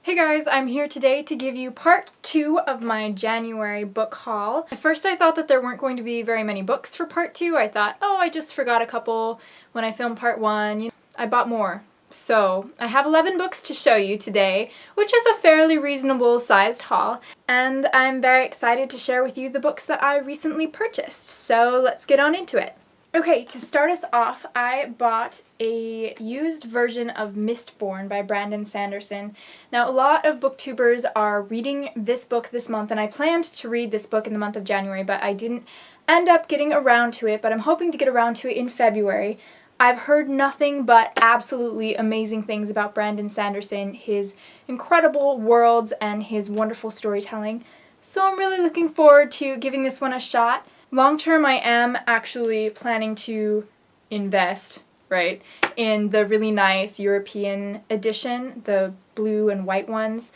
Hey guys, I'm here today to give you part 2 of my January book haul. At first I thought that there weren't going to be very many books for part 2. I thought, oh, I just forgot a couple when I filmed part 1. I bought more. So I have 11 books to show you today, which is a fairly reasonable sized haul, and I'm very excited to share with you the books that I recently purchased. So let's get on into it. Okay, to start us off, I bought a used version of Mistborn by Brandon Sanderson. Now, a lot of booktubers are reading this book this month, and I planned to read this book in the month of January, but I didn't end up getting around to it, but I'm hoping to get around to it in February. I've heard nothing but absolutely amazing things about Brandon Sanderson, his incredible worlds, and his wonderful storytelling, so I'm really looking forward to giving this one a shot. Long term, I am actually planning to invest, right, in the really nice European edition, the blue and white ones.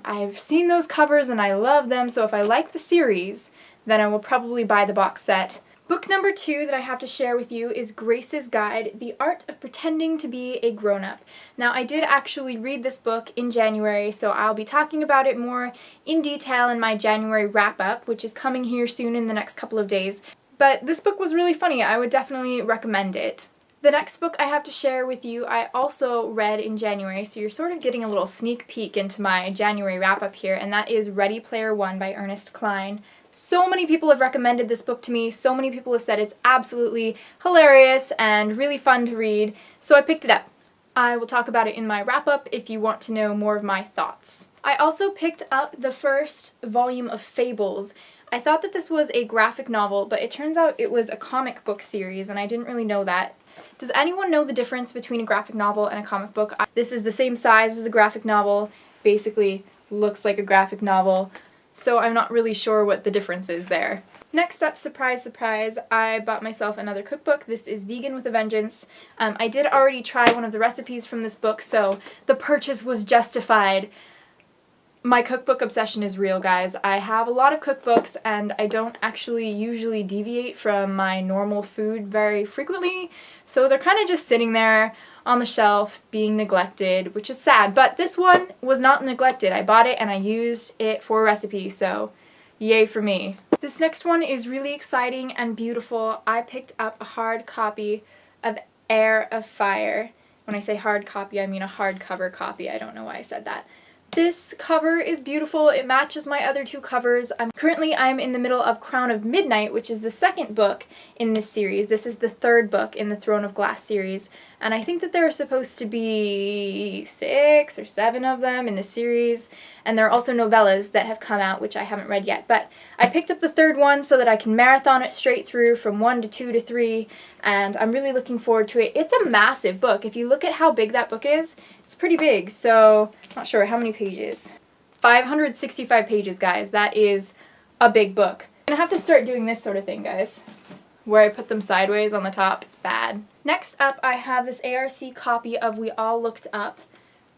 I've seen those covers and I love them, so if I like the series, then I will probably buy the box set. Book number 2 that I have to share with you is Grace's Guide, The Art of Pretending to be a Grown-Up. Now, I did actually read this book in January, so I'll be talking about it more in detail in my January wrap-up, which is coming here soon in the next couple of days. But this book was really funny. I would definitely recommend it. The next book I have to share with you I also read in January, so you're sort of getting a little sneak peek into my January wrap-up here, and that is Ready Player One by Ernest Cline. So many people have recommended this book to me, so many people have said it's absolutely hilarious and really fun to read, so I picked it up. I will talk about it in my wrap-up if you want to know more of my thoughts. I also picked up the first volume of Fables. I thought that this was a graphic novel, but it turns out it was a comic book series, and I didn't really know that. Does anyone know the difference between a graphic novel and a comic book? This is the same size as a graphic novel, basically looks like a graphic novel, so I'm not really sure what the difference is there. Next up, surprise, surprise, I bought myself another cookbook. This is Vegan with a Vengeance. I did already try one of the recipes from this book, so the purchase was justified. My cookbook obsession is real, guys. I have a lot of cookbooks, and I don't actually usually deviate from my normal food very frequently, so they're kind of just sitting there on the shelf being neglected, which is sad, but this one was not neglected. I bought it and I used it for a recipe, so yay for me. This next one is really exciting and beautiful. I picked up a hard copy of Heir of Fire. When I say hard copy, I mean a hardcover copy. I don't know why I said that. This cover is beautiful. It matches my other two covers. Currently I'm in the middle of Crown of Midnight, which is the second book in this series. This is the third book in the Throne of Glass series, and I think that there are supposed to be 6 or 7 of them in the series, and there are also novellas that have come out, which I haven't read yet, but I picked up the third one so that I can marathon it straight through from 1 to 2 to 3, and I'm really looking forward to it. It's a massive book. If you look at how big that book is, it's pretty big, so not sure how many pages. 565 pages, guys. That is a big book. I'm gonna have to start doing this sort of thing, guys, where I put them sideways on the top. It's bad. Next up, I have this ARC copy of We All Looked Up.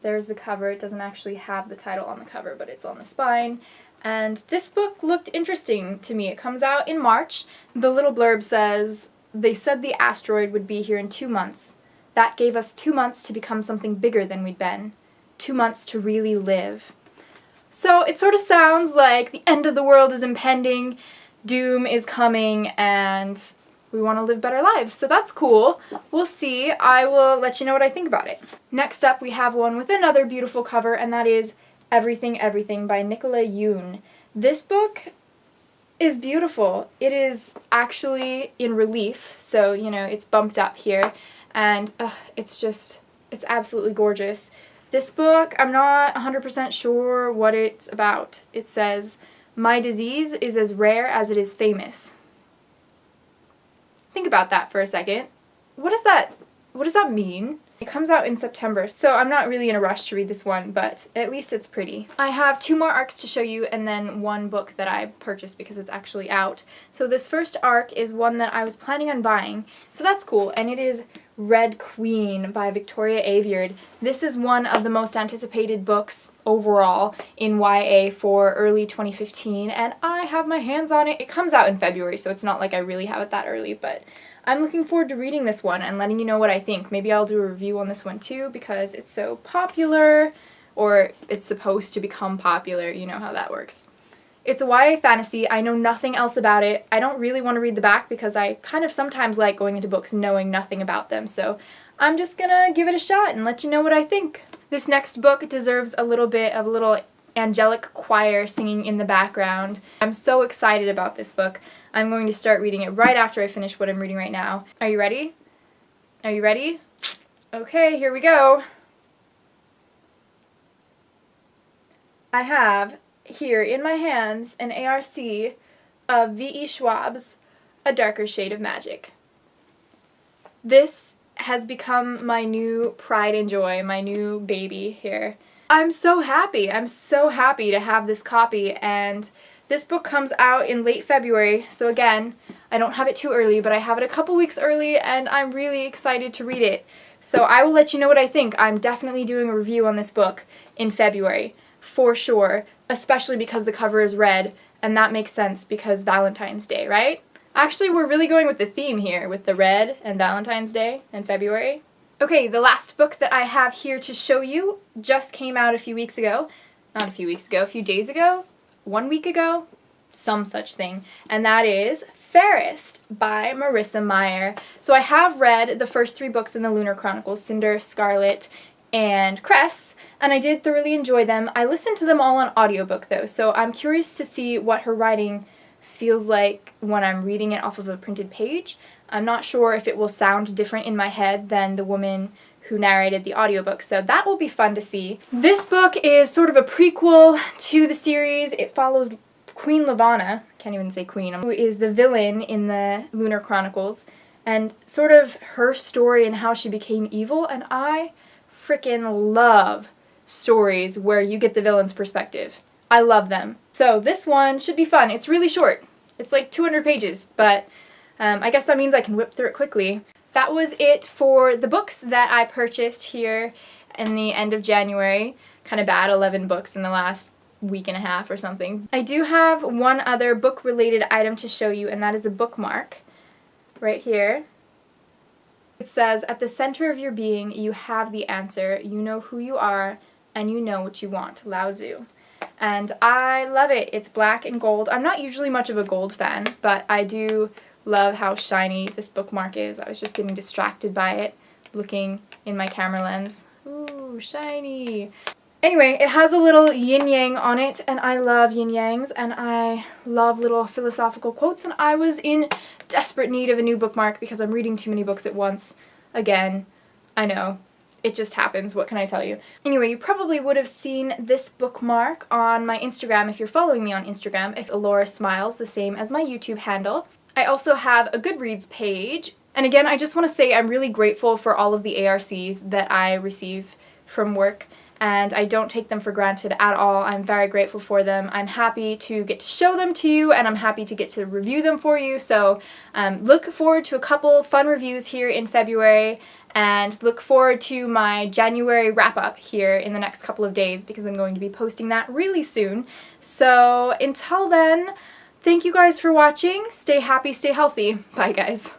There's the cover. It doesn't actually have the title on the cover, but it's on the spine. And this book looked interesting to me. It comes out in March. The little blurb says, "They said the asteroid would be here in 2 months. That gave us 2 months to become something bigger than we'd been. 2 months to really live." So it sort of sounds like the end of the world is impending, doom is coming, and we want to live better lives. So that's cool. We'll see. I will let you know what I think about it. Next up, we have one with another beautiful cover, and that is Everything, Everything by Nicola Yoon. This book is beautiful. It is actually in relief, so, you know, it's bumped up here, and it's absolutely gorgeous. This book, I'm not 100% sure what it's about. It says, "My disease is as rare as it is famous." Think about that for a second. What does that mean? It comes out in September, so I'm not really in a rush to read this one, but at least it's pretty. I have 2 more arcs to show you and then one book that I purchased because it's actually out. So this first arc is one that I was planning on buying, so that's cool, and it is Red Queen by Victoria Aveyard. This is one of the most anticipated books overall in YA for early 2015, and I have my hands on it. It comes out in February, so it's not like I really have it that early, but I'm looking forward to reading this one and letting you know what I think. Maybe I'll do a review on this one too because it's so popular. or it's supposed to become popular. You know how that works. It's a YA fantasy. I know nothing else about it. I don't really want to read the back because I kind of sometimes like going into books knowing nothing about them, so I'm just gonna give it a shot and let you know what I think. This next book deserves a little bit of a little angelic choir singing in the background. I'm so excited about this book. I'm going to start reading it right after I finish what I'm reading right now. Are you ready? Are you ready? Okay, here we go. I have here in my hands an ARC of V.E. Schwab's A Darker Shade of Magic. This has become my new pride and joy, my new baby here. I'm so happy. I'm so happy to have this copy, and this book comes out in late February, so again, I don't have it too early, but I have it a couple weeks early, and I'm really excited to read it. So I will let you know what I think. I'm definitely doing a review on this book in February, for sure, especially because the cover is red, and that makes sense because Valentine's Day, right? Actually, we're really going with the theme here, with the red and Valentine's Day and February. Okay, the last book that I have here to show you just came out a few weeks ago. Not a few weeks ago, a few days ago? 1 week ago? Some such thing. And that is Fairest by Marissa Meyer. So I have read the first 3 books in the Lunar Chronicles, Cinder, Scarlet, and Cress, and I did thoroughly enjoy them. I listened to them all on audiobook though, so I'm curious to see what her writing feels like when I'm reading it off of a printed page. I'm not sure if it will sound different in my head than the woman who narrated the audiobook, so that will be fun to see. This book is sort of a prequel to the series. It follows Queen Lavanna, can't even say queen, who is the villain in the Lunar Chronicles, and sort of her story and how she became evil, and I freaking love stories where you get the villain's perspective. I love them. So this one should be fun. It's really short. It's like 200 pages, but I guess that means I can whip through it quickly. That was it for the books that I purchased here in the end of January. Kind of bad, 11 books in the last week and a half or something. I do have one other book-related item to show you, and that is a bookmark right here. It says, "At the center of your being, you have the answer. You know who you are, and you know what you want." Lao Tzu. And I love it. It's black and gold. I'm not usually much of a gold fan, but I do love how shiny this bookmark is. I was just getting distracted by it, looking in my camera lens. Ooh, shiny. Anyway, it has a little yin-yang on it, and I love yin-yangs, and I love little philosophical quotes, and I was in desperate need of a new bookmark because I'm reading too many books at once. Again, I know. It just happens, what can I tell you? Anyway, you probably would have seen this bookmark on my Instagram if you're following me on Instagram, if Alora Smilez, the same as my YouTube handle. I also have a Goodreads page, and again, I just want to say I'm really grateful for all of the ARCs that I receive from work, and I don't take them for granted at all. I'm very grateful for them. I'm happy to get to show them to you, and I'm happy to get to review them for you, so look forward to a couple fun reviews here in February, and look forward to my January wrap-up here in the next couple of days because I'm going to be posting that really soon. So until then, thank you guys for watching. Stay happy, stay healthy. Bye guys.